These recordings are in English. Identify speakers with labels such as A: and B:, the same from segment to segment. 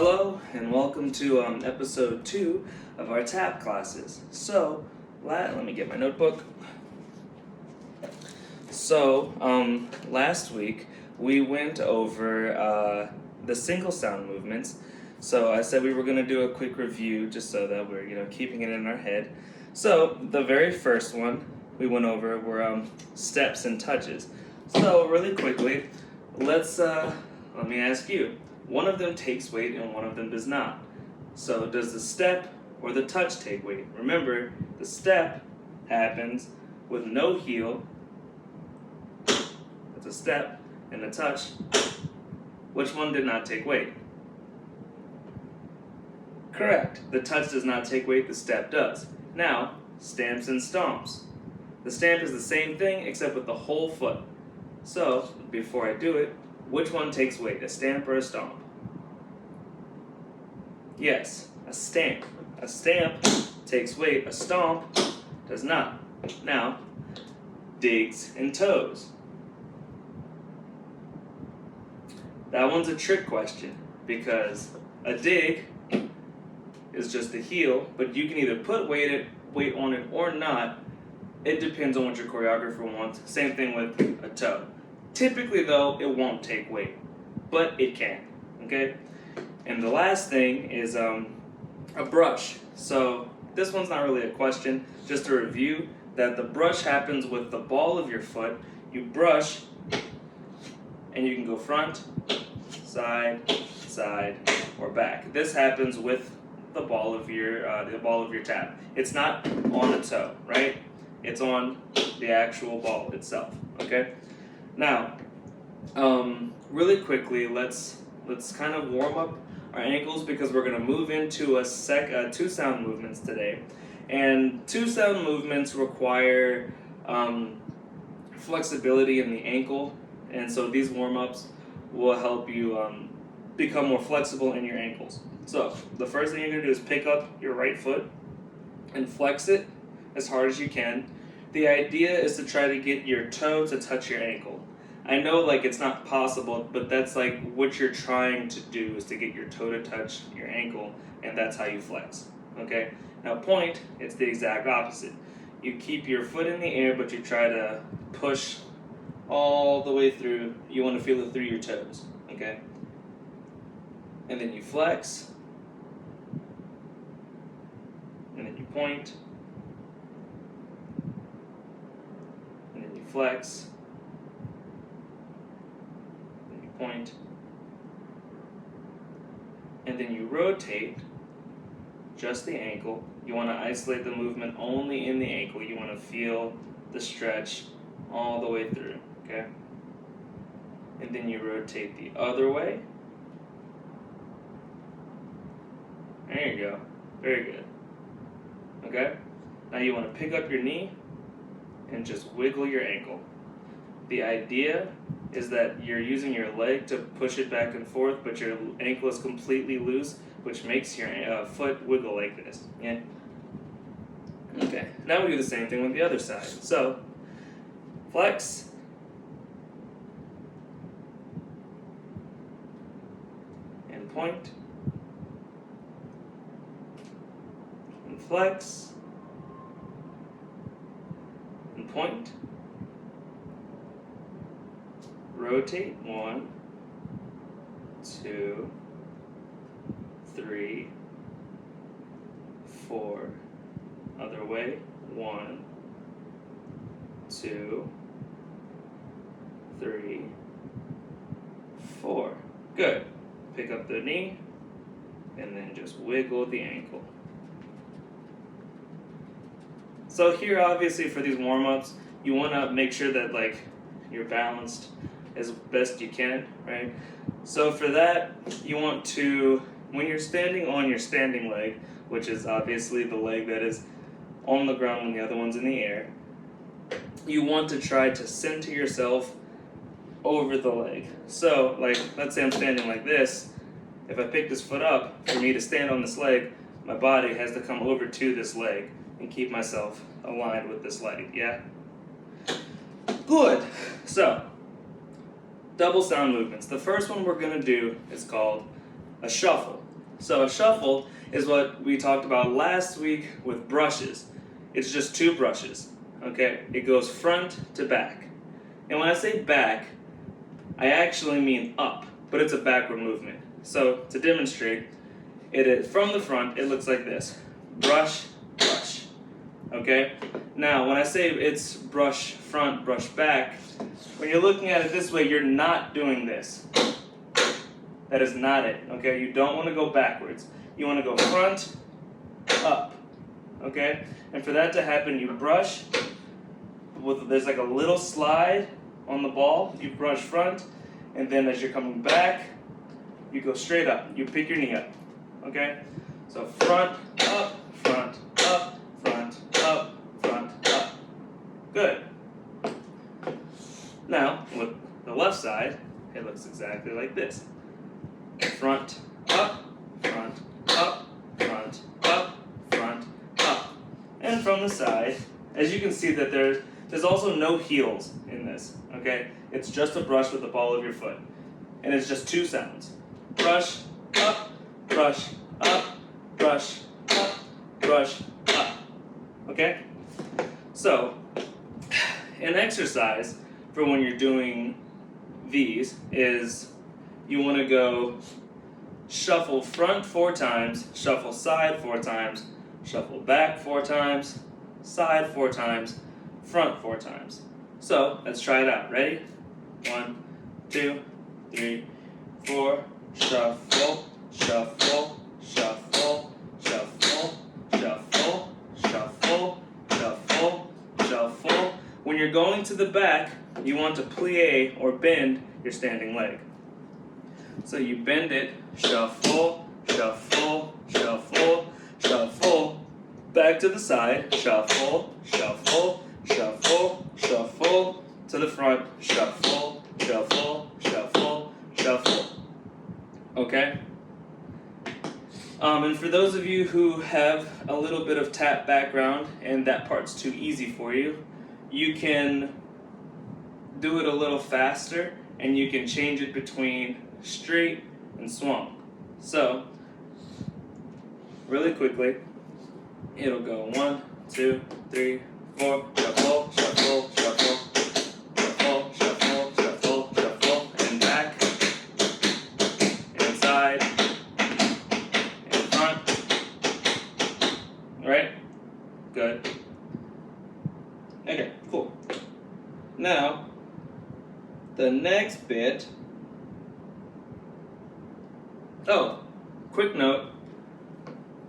A: Hello and welcome to episode 2 of our tap classes. So, let me get my notebook. So, last week we went over the single sound movements. So I said we were going to do a quick review just so that we're keeping it in our head. So the very first one we went over were steps and touches. So really quickly, let me ask you. One of them takes weight and one of them does not. So does the step or the touch take weight? Remember, the step happens with no heel. That's a step. And the touch, which one did not take weight? Correct. The touch does not take weight, the step does. Now, stamps and stomps. The stamp is the same thing except with the whole foot. So, before I do it, which one takes weight, a stamp or a stomp? Yes, a stamp. A stamp takes weight, a stomp does not. Now, digs and toes. That one's a trick question because a dig is just the heel, but you can either put weight on it or not. It depends on what your choreographer wants. Same thing with a toe. Typically though, it won't take weight, but it can, okay? And the last thing is a brush. So this one's not really a question, just a review that the brush happens with the ball of your foot. You brush and you can go front, side, side, or back. This happens with the ball of your tap. It's not on a toe, right? It's on the actual ball itself, okay? Now, really quickly, let's kind of warm up our ankles because we're going to move into two sound movements today. And two sound movements require flexibility in the ankle, and so these warm-ups will help you become more flexible in your ankles. So the first thing you're going to do is pick up your right foot and flex it as hard as you can. The idea is to try to get your toe to touch your ankle. I know it's not possible, but that's what you're trying to do is to get your toe to touch your ankle, and that's how you flex, okay? Now point, it's the exact opposite. You keep your foot in the air, but you try to push all the way through. You want to feel it through your toes, okay? And then you flex, and then you point, and then you flex, and you point, and then you rotate just the ankle. You want to isolate the movement only in the ankle. You want to feel the stretch all the way through, okay? And then you rotate the other way. There you go. Very good. Okay? Now you want to pick up your knee and just wiggle your ankle. The idea is that you're using your leg to push it back and forth, but your ankle is completely loose, which makes your foot wiggle like this. Yeah? Okay. Now we do the same thing with the other side. So, flex. And point. Flex and point. Rotate 1, 2, 3, 4. Other way. 1, 2, 3, 4. Good. Pick up the knee and then just wiggle the ankle. So here, obviously, for these warm-ups, you want to make sure that you're balanced as best you can, right? So for that, you want to, when you're standing on your standing leg, which is obviously the leg that is on the ground when the other one's in the air, you want to try to center yourself over the leg. So, let's say I'm standing like this. If I pick this foot up, for me to stand on this leg, my body has to come over to this leg and keep myself aligned with this leg, yeah? Good. So, double sound movements. The first one we're going to do is called a shuffle. So a shuffle is what we talked about last week with brushes. It's just 2 brushes, okay? It goes front to back. And when I say back, I actually mean up, but it's a backward movement. So to demonstrate, it is from the front, it looks like this. Brush, brush, okay? Now, when I say it's brush front, brush back, when you're looking at it this way, you're not doing this. That is not it, okay? You don't want to go backwards. You want to go front, up, okay? And for that to happen, you brush, there's like a little slide on the ball. You brush front, and then as you're coming back, you go straight up. You pick your knee up, okay? So front, up, front, up, front, up, front, up. Good. Now, with the left side, it looks exactly like this. Front, up, front, up, front, up, front, up. And from the side, as you can see that there's also no heels in this, okay? It's just a brush with the ball of your foot. And it's just 2 sounds. Brush, up, brush, up, brush, up, brush, up. Okay? So, an exercise for when you're doing these is you want to go shuffle front 4 times, shuffle side 4 times, shuffle back 4 times, side 4 times, front 4 times. So, let's try it out. Ready? 1, 2, 3, 4. Shuffle, shuffle, shuffle, shuffle, shuffle, shuffle, shuffle, shuffle. When you're going to the back, you want to plie or bend your standing leg. So you bend it, shuffle, shuffle, shuffle, shuffle, back to the side, shuffle, shuffle, shuffle, shuffle, to the front, shuffle, shuffle, shuffle, shuffle. Okay? And for those of you who have a little bit of tap background and that part's too easy for you, you can do it a little faster and you can change it between straight and swung. So, really quickly, it'll go 1, 2, 3, 4, shuffle, shuffle, shuffle, shuffle, shuffle, shuffle, shuffle, and back, and side, and front. Right? Good. Okay, cool. Now, the next bit. Oh, quick note.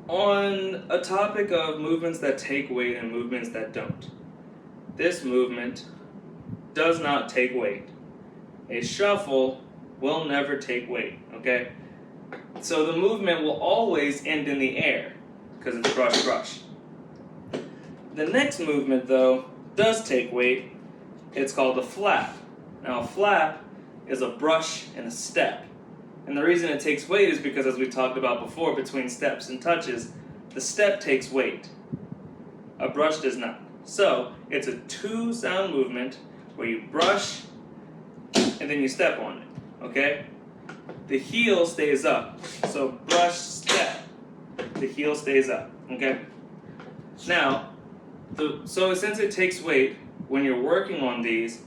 A: On a topic of movements that take weight and movements that don't. This movement does not take weight. A shuffle will never take weight, okay? So the movement will always end in the air because it's brush, brush. The next movement, though, does take weight. It's called a flap. Now, a flap is a brush and a step. And the reason it takes weight is because, as we talked about before, between steps and touches, the step takes weight. A brush does not. So, it's a 2-sound movement where you brush and then you step on it, okay? The heel stays up. So, brush, step. The heel stays up, okay? Now, so since it takes weight, when you're working on these,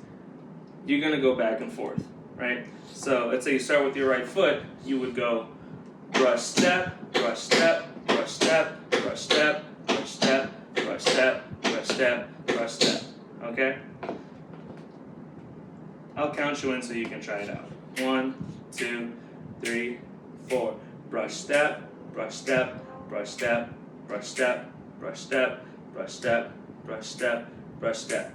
A: you're going to go back and forth, right? So let's say you start with your right foot, you would go brush, step, brush, step, brush, step, brush, step, brush, step, brush, step, brush, step, brush, step, okay? I'll count you in so you can try it out. 1, 2, 3, 4. Brush, step, brush, step, brush, step, brush, step, brush, step, brush, step, brush, step, brush, step.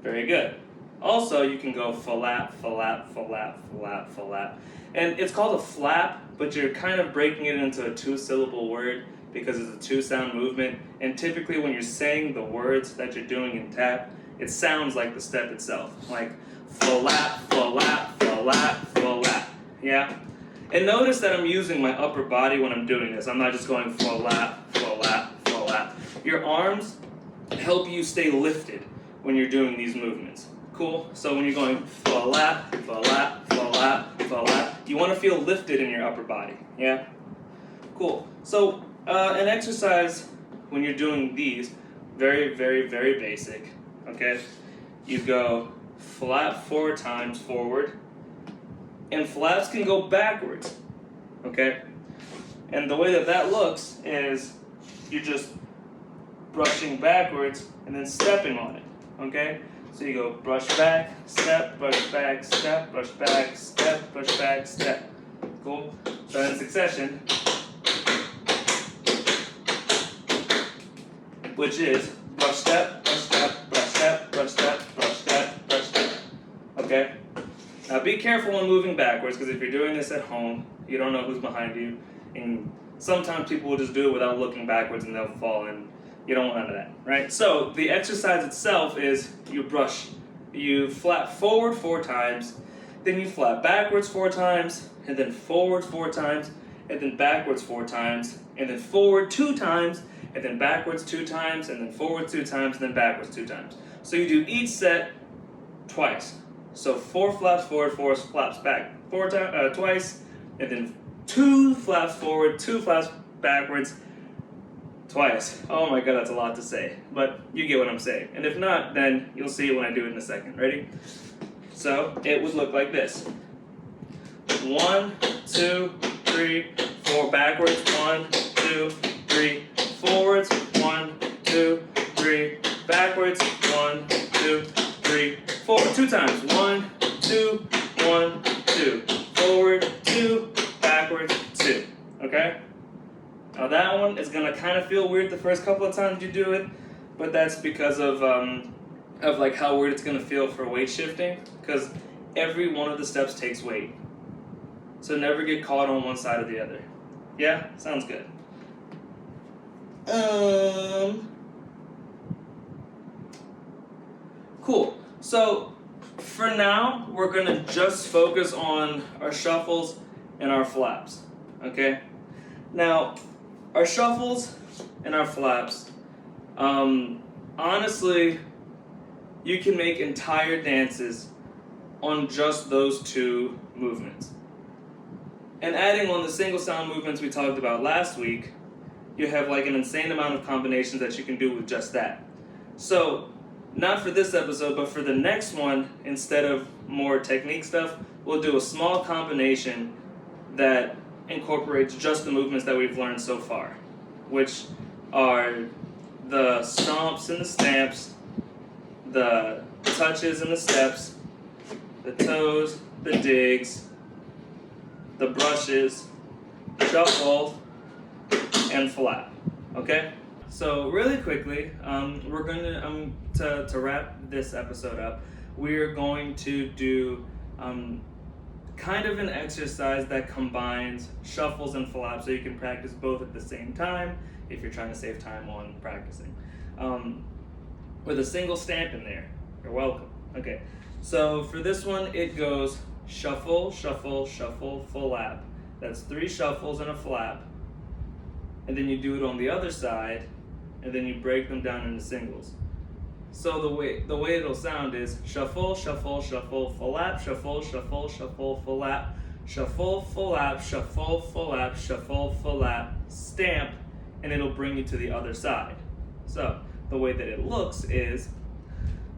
A: Very good. Also, you can go flap, flap, flap, flap, flap. And it's called a flap, but you're kind of breaking it into a 2-syllable word because it's a 2-sound movement. And typically when you're saying the words that you're doing in tap, it sounds like the step itself. Like flap, flap, flap, flap. Yeah? And notice that I'm using my upper body when I'm doing this. I'm not just going flap, flap, flap. Your arms help you stay lifted when you're doing these movements. Cool? So when you're going flap, flap, flap, flap, flap. You want to feel lifted in your upper body, yeah? Cool. So an exercise when you're doing these, very, very, very basic, okay? You go flap 4 times forward, and flaps can go backwards, okay? And the way that that looks is you're just brushing backwards and then stepping on it, okay? So you go brush back, step, brush back, step, brush back, step, brush back, step. Cool? So in succession, which is brush step, brush step, brush step, brush step, brush step, brush step. Okay? Now be careful when moving backwards, because if you're doing this at home, you don't know who's behind you, and sometimes people will just do it without looking backwards and they'll fall, and you don't want none of that, right? So the exercise itself is you flap forward 4 times, then you flap backwards 4 times, and then forward 4 times, and then backwards 4 times, and then forward 2 times, and then backwards 2 times, and then forward 2 times, and then backwards 2 times. So you do each set twice. So 4 flaps forward, 4 flaps back twice, and then 2 flaps forward, 2 flaps backwards twice. Oh my god, that's a lot to say, but you get what I'm saying. And if not, then you'll see it when I do it in a second. Ready? So it would look like this. 1, 2, 3, 4 backwards, 1, 2, 3, forwards, 1, 2, 3, backwards, 1, 2, 3, forward, 2 times, 1, 2, 1, 2, forward, 2, backwards, 2, okay? Now that one is gonna kind of feel weird the first couple of times you do it, but that's because of like how weird it's gonna feel for weight shifting, because every one of the steps takes weight. So never get caught on one side or the other. Yeah? Sounds good. Cool. So for now, we're gonna just focus on our shuffles and our flaps, okay? Now, our shuffles and our flaps, honestly, you can make entire dances on just those 2 movements. And adding on the single sound movements we talked about last week, you have like an insane amount of combinations that you can do with just that. So, not for this episode, but for the next one, instead of more technique stuff, we'll do a small combination that incorporates just the movements that we've learned so far, which are the stomps and the stamps, the touches and the steps, the toes, the digs, the brushes, shuffle, and flap. Okay? So really quickly, we're going to wrap this episode up, we're going to do kind of an exercise that combines shuffles and flaps, so you can practice both at the same time if you're trying to save time on practicing. With a single stamp in there. You're welcome. Okay, so for this one, it goes shuffle, shuffle, shuffle, flap. That's 3 shuffles and a flap. And then you do it on the other side, and then you break them down into singles. So the way it'll sound is shuffle, shuffle, shuffle, flap, shuffle, shuffle, shuffle, flap, shuffle, flap, shuffle, flap, shuffle, flap, stamp, and it'll bring you to the other side. So the way that it looks is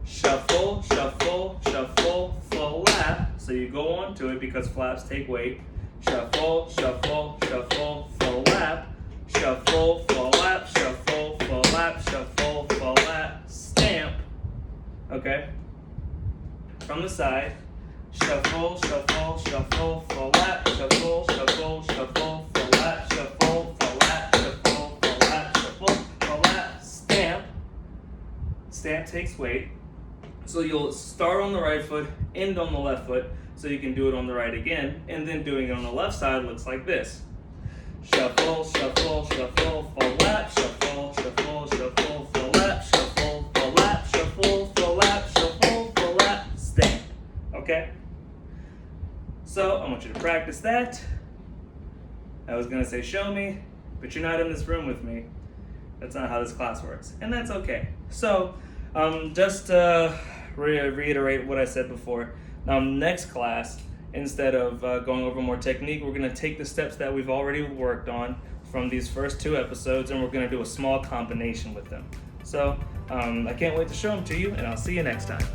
A: shuffle, shuffle, shuffle, flap. So you go on to it because flaps take weight. Shuffle, shuffle, shuffle, flap. Shuffle, flap, shuffle, flap, shuffle, flap, stamp. Okay? From the side. Shuffle, shuffle, shuffle, flap, shuffle, shuffle, shuffle, flap, shuffle, flap, shuffle, flap, shuffle, flap, stamp. Stamp takes weight. So you'll start on the right foot, end on the left foot, so you can do it on the right again, and then doing it on the left side looks like this. Shuffle, shuffle, shuffle, flap, shuffle, shuffle, shuffle, flap, shuffle, flap, shuffle, flap, shuffle, flap, stamp. Okay? So I want you to practice that. I was gonna say show me, but you're not in this room with me. That's not how this class works, and that's okay. So just to reiterate what I said before, next class instead of going over more technique, we're going to take the steps that we've already worked on from these first 2 episodes, and we're going to do a small combination with them. So I can't wait to show them to you, and I'll see you next time.